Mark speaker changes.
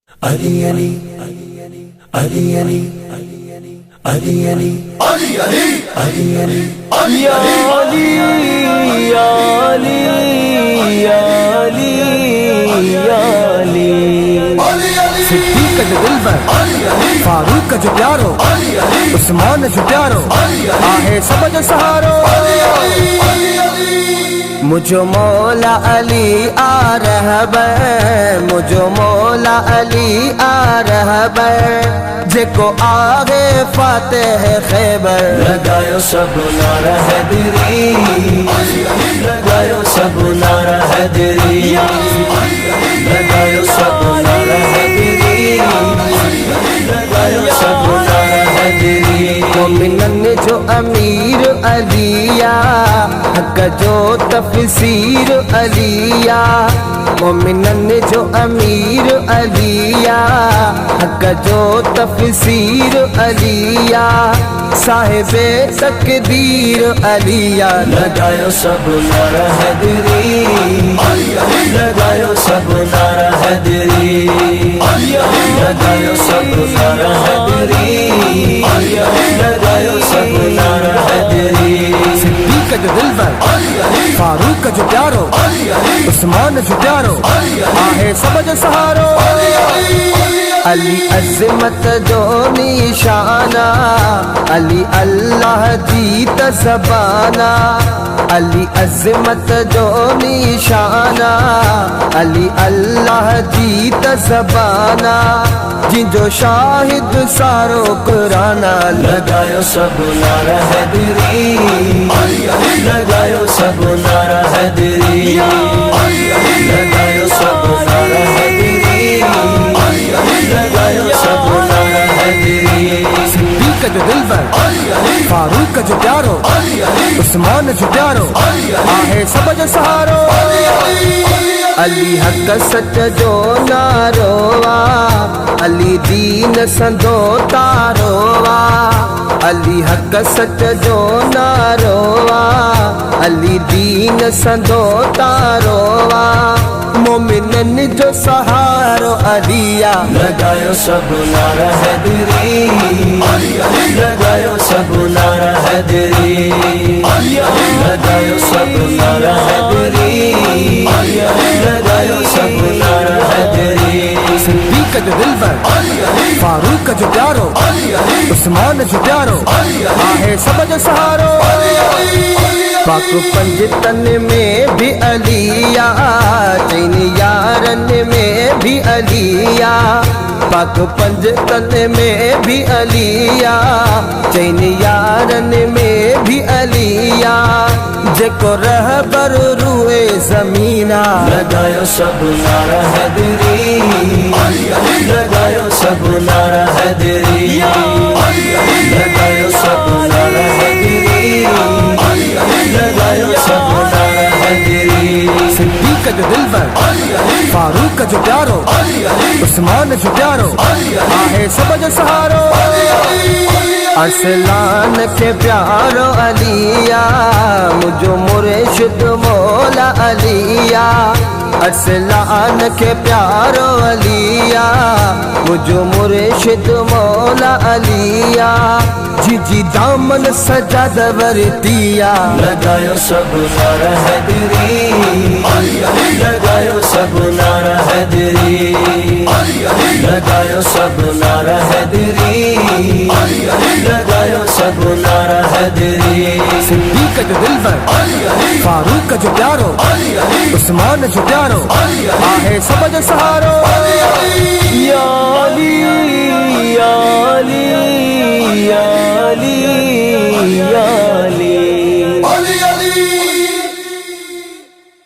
Speaker 1: अली अली अली अली अली अली अली अली अली अली अली
Speaker 2: सिद्दीक जो दिलबर, फारूक जो प्यारो, उस्मान जो प्यारो, आहे सब जो सहारो। मुझो मौला अली आ रहबे, मुझो मौला अली आ रहबे, जेको आगे फातेह खैबर।
Speaker 1: लगायो सब नारा हैदरी, लगायो सब नारा हैदरी, लगायो सब नारा हैदरी, लगायो सब नारा हैदरी।
Speaker 2: मोमिनन जो अमीर अलिया, हक जो तफसीर अलिया, मोमिनन जो अमीर अलिया, हक जो तफसीर अलिया, साहिबे तकदीर अलिया।
Speaker 1: लगायो सब नारा हैदरी, लगायो सब नारा हैदरी, लगायो सब नारा हैदरी, लगायो सब नारा हैदरी।
Speaker 2: सिद्दीक जो दिलबर, फारूक जो प्यारो, उस्मान जो प्यारो, आहे सब जो सहारो। अली अज़मत जो निशाना, अली अल्लाह जीत ज़बाना, अली अज़मत जो निशाना, अली अल्लाह जीत ज़बाना, जिंजो शाहिद सारो कुराना।
Speaker 1: लगायो सब नारा हैदरी, लगायो सब नारा हैदरी, लगायो सब नारा हैदरी, लगायो सब नारा हैदरी।
Speaker 2: सिद्दीक जो दिलबर, फारूक जो प्यारो, उस्मान जो प्यारो, आहे सब जो सहारो। अली हक सच जो नारोवा, अली दीन संदो तारोवा, अली हक सच जो नारोवा, अली दीन संदो तारोवा, मोमिनन जो सहारो अलिया।
Speaker 1: लगायो सब नारा हैदरी, लगायो सब नारा हैदरी, लगायो सब नारा हैदरी, लगायो सब नारा हैदरी।
Speaker 2: सिद्दीक जो दिलबर, फारूक जो प्यारो, उस्मान जो प्यारो, आहे सब जो सहारो। पाक पंजतन में भी अलिया, चैन यारन में भी अलिया, पाक पंजतन में भी अलिया, चैन यारन में भी अलिया, जेको रहबर रूए जमीना।
Speaker 1: लगायो सब नारा हैदरी, लगायो सब नारा हैदरी, लगायो सब नारा हैदरी, लगायो सब नारा हैदरी।
Speaker 2: सिद्दीक जो दिलबर, फारूक जो प्यारो, उस्मान जो प्यारो, आहे सब जो सहारो। अरसलान के प्यारो अलिया, मुझो मुर्शिद मौला अलिया, अरसलान के प्यारो अलिया, मुझो मुर्शिद मौला अलिया, जी दामन सजाद वरतिया।
Speaker 1: लगायो सब नारा हैदरी, लगायो सब नारा हैदरी, लगायो सब नारा हैदरी, लगायो सब नारा हैदरी।
Speaker 2: सिद्दीक जो दिलबर, फारूक जो प्यारो, उस्मान जो प्यारो, आहे सब जो सहारो।